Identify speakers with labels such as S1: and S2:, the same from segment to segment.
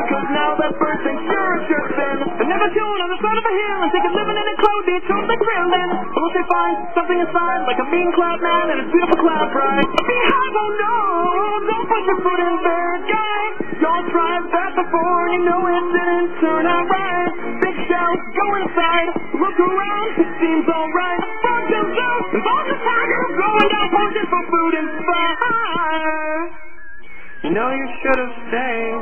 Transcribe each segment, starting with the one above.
S1: cause now that bird thinks you're a jerk then. They never tune on the side of a hill and think it's living in a cloud, they tune the grill then. But once they find something inside, like a mean cloud man and his beautiful cloud bride. Behind, oh no, don't put your foot in bed, guy. Y'all tried that before and you know it didn't turn out right. Big shells, go inside, look around, it seems alright. Fuck themselves, and all the tigers going down poaching for food and fire. You know you should have stayed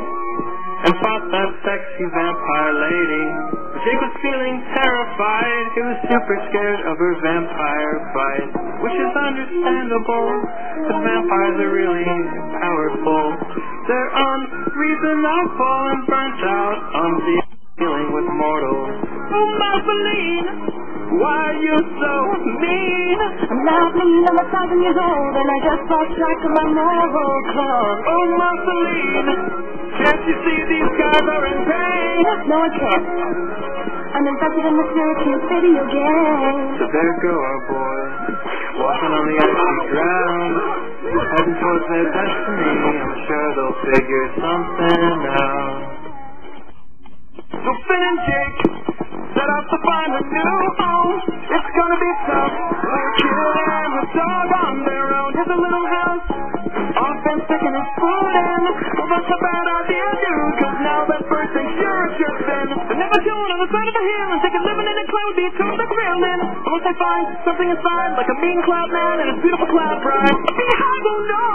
S1: and fought that sexy vampire lady. But Jake was feeling terrified. He was super scared of her vampire fight, which is understandable, cause vampires are really powerful. They're unreasonable and burnt out on dealing with mortals. Oh, Marceline, why are you so mean?
S2: I'm not mean, I'm 1,000 years old, and I just lost track of my moral code.
S1: Oh, Marceline, can't you see these guys are in pain?
S2: No, I can't. I'm infected in the Syracuse video game.
S1: So there go our boys, walking on the icy ground, heading towards their destiny. I'm sure they'll figure something out. So Finn and Jake set out to find a new home. It's gonna be tough. Little kid and his dog on their own. Here's a little house, all been sticking his food in. Well, that's a bad idea, dude, cause now that bird thinks you're a jerk then. They never tune on the side of a hill and think it's living in a cloud, they tune the grill then. But once they find something inside, like a mean cloud man and his beautiful cloud bride. Behind, oh no,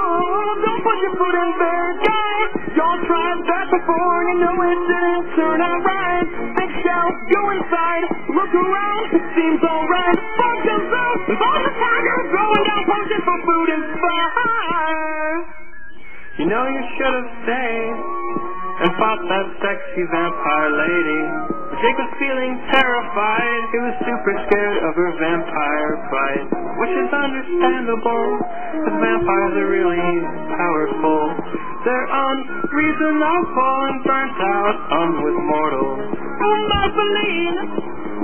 S1: don't put your foot in bed, guys. Y'all tried that before and you know it didn't turn out right. Big shells, go inside, look around, it seems alright. Fuck themselves, and all the tigers going down poaching for food and fire. You know you should have stayed and fought that sexy vampire lady. But Jake was feeling terrified. He was super scared of her vampire fight, which is understandable, cause vampires are really powerful. They're unreasonable and burnt out on with mortals. Oh, Marceline,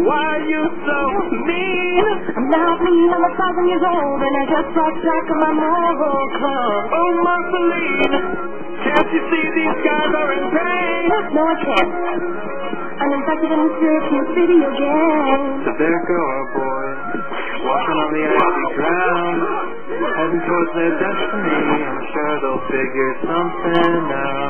S1: why are you so mean?
S2: I'm not mean, I'm 1,000 years old, and I just lost track of my moral code.
S1: Oh, Marceline, can't you see these guys are in pain?
S2: No, I can't. I'm infected in the Syracuse video game.
S1: So there go our boys, walking on the icy ground, heading towards their destiny. I'm sure they'll figure something out.